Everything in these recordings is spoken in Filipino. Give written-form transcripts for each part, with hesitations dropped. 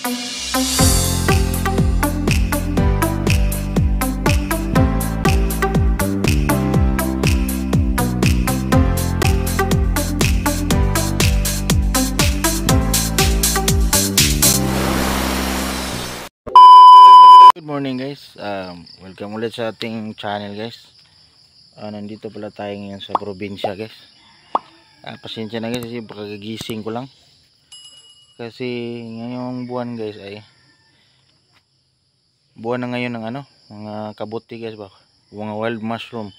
Good morning guys, welcome ulit sa ating channel guys. Nandito pala tayo ngayon sa probinsya guys. Pasensya na guys kasi pagkagising ko lang. Kasi ngayong buwan guys ay buwan na ngayon ng mga kabuti guys ba. Mga wild mushroom.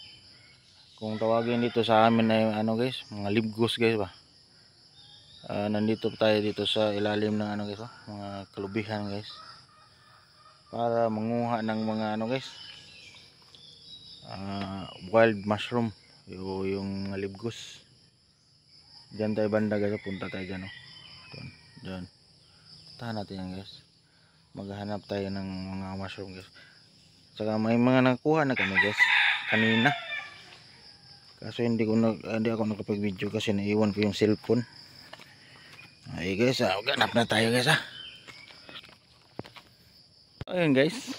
Kung tawagin dito sa amin ay guys, mga libgos guys ba. Nandito tayo dito sa ilalim ng guys, mga kalubihan guys. Para manguha ng mga guys, wild mushroom, yung libgos. Diyan tayo banda guys, punta tayo dyan dyan. Puntahan natin yan guys, maghahanap tayo ng mga mushroom guys. Saka may mga nakuha na kami guys kanina, kaso hindi ako nakapag video kasi naiwan ko yung cellphone. Ay guys, ganap na tayo guys Ayun guys,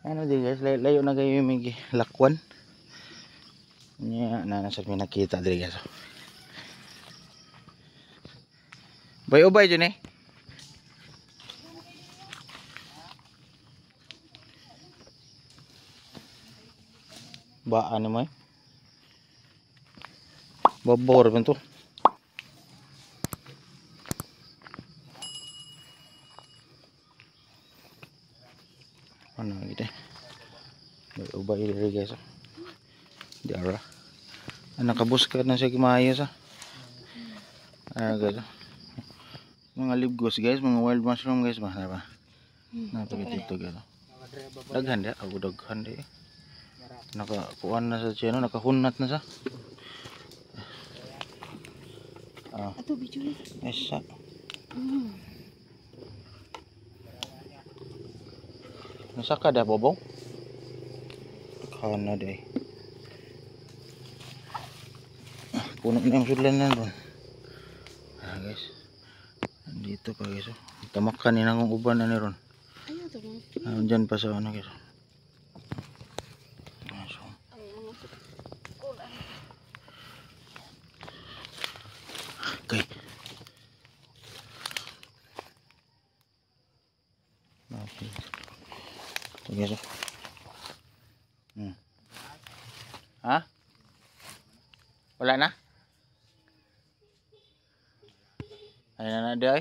din guys, layo na kayo yung lakwan niya na nasa may nakita diri guys. Ubay dyan baan mo babor man to. Gitu ubay diri guys di ara nakabuskat na siya kimayos guys, mga libgos guys, mga wild mushroom guys ba diba? Dito guys daghan di daghan di nakakuan na sa siya nakahunat na siya ato video ni esa nasaka dah bobong kana deh puno na yung sudlanan doon guys, dito pa guys tamakan ni nang uban na ni ron dyan pa sa guys okay guys wala na ayun na dia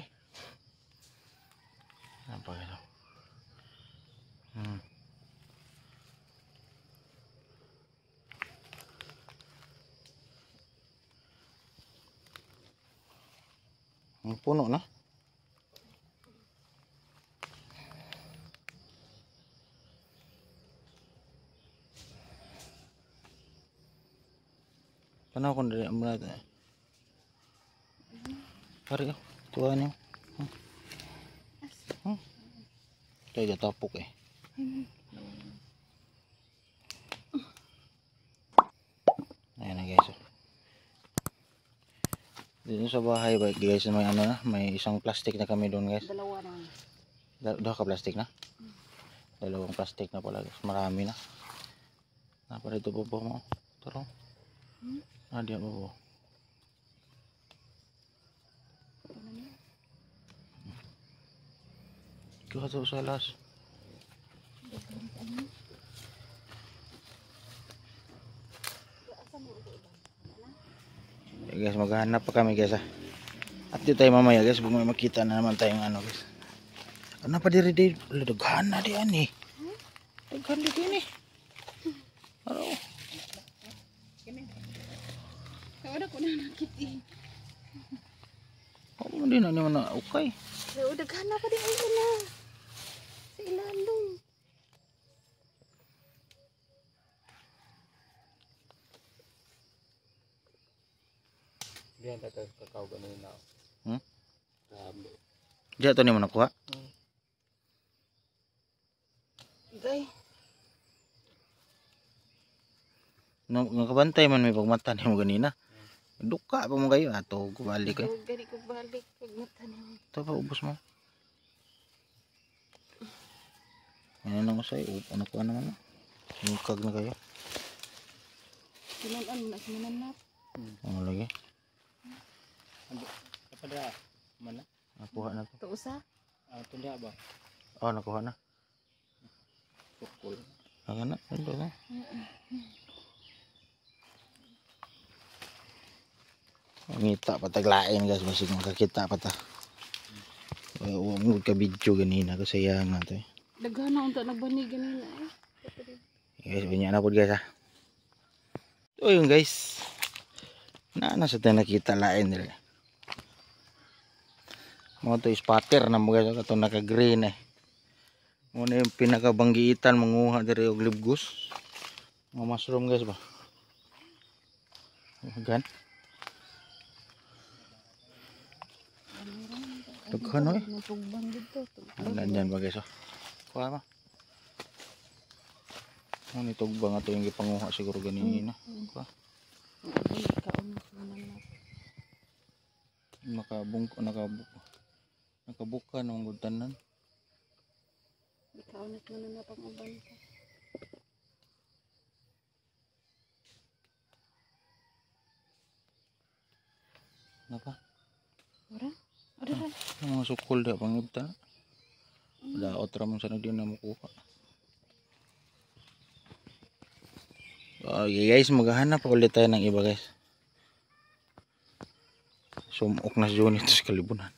apa gitu puno na Panaw ko na amrat. Pare tuwa niyo. Tayo tapok Ayan na guys. Dito sa bahay guys may may isang plastic na kami doon guys. Dalawa na. Dalawa ka plastic na? Dalawang plastic na pala guys. Marami na. Naparito po mo. Taro. Dia po. Ikaw sa salas. Guys, maghahanap pa kami guys At di tayo mamaya guys, kung may makita na naman tayong guys. Ano pa diri daghan na diyan Daghan di Aro. Wala ko na nakit Hindi na naman na okay. Daghan na pa din na. Sa ilalong. Diyan tayo kakao ganun na. Diyan ito naman nakuha. Okay. Nakabantay man may pagmata ni mo ganina. Duka pa mo kayo ato ko balik Gani ko ba balik pag matanim. Ito pa, ubos mo. Ano na masay? Ano ko naman? Mukag na kayo. Sinunan mo na sinunanap. Ano lagi? Kapada mana? Nakuha na to. Ito usa. Tunda ba? Oh, nakuha na. Sukul. Aga na. Ito na. Ngita pa taglain guys. Basig makakita pa ta. Huwag mo ka-video ganina. Kasayangan nga to eh. Daghan na unta nagbanig ganina eh. Guys, banyak na po guys ha. Ito yung guys. Naana sa tayo nakita lain nila. Mga ito spatter na mga guys. Ito naka-green eh. Muna yung pinakabanggiitan manguha dari og libgus. Mga mushroom guys ba. Gan. Daghan eh. Natugbang dito. Hanggang dyan ba guys oh. Kuha ba? Ano itugbang ato yung ipanguha siguro ganina. Kuha. Nakabuka ng gutanan. Ikaw na na pang uban ko. Napa? Ora? Ora. Ang mga sukol da pangibta. Daot ra man sa nagdi na makuha. Okay guys, maghahanap ulit tayo ng iba guys. Sumok na si Johnny ito sa kalibunan.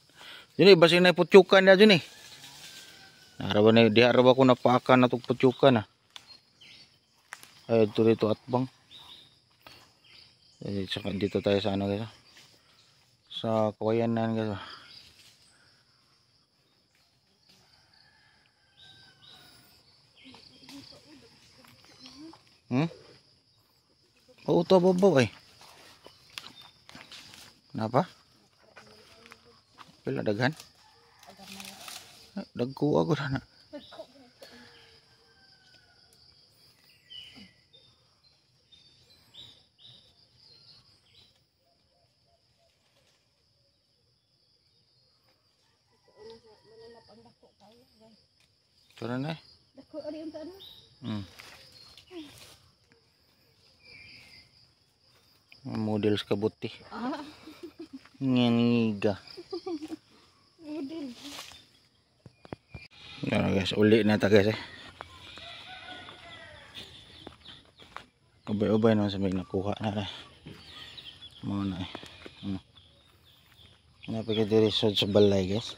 Johnny, basing na putyukan na Johnny. Naraba na, di haraba ko napakan na itong putyukan na. Ay, ito rito atbang. Dito tayo sa ano guys. Sa kawayanan guys. Oo, ito babaw eh. Kenapa? Pila daghan? Dagko ako na. Tara na eh. Dako ari unta ano? Models kabuti. Ah, Nganiga. model. Yan guys, uli na ta guys eh. Ubay-ubay naman sa may nakuha na eh. Mga na eh. Napakadirisod sa balay guys.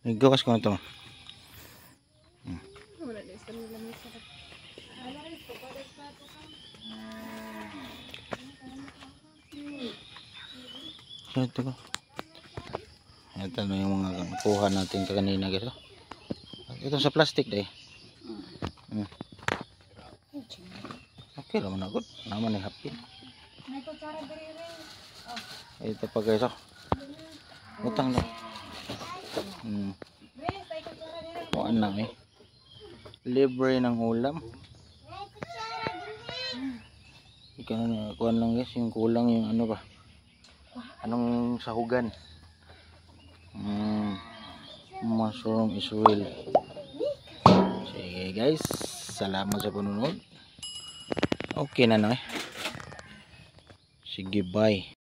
Nagawas ko na ito. Wala na isa nila may sarap. Ito ko. Ito na yung mga nakuha natin kanina guys. Ito sa plastic dahil. Okay naman agad. Naman ay happy. Ito pa guys. Utang na. Kuhaan lang eh. Libre ng ulam. Kuhaan lang guys. Yung kulang yung ano ba. Anong sahugan. Mushroom is real. Sige guys. Salamat sa panunod. Okay na no eh. Sige bye.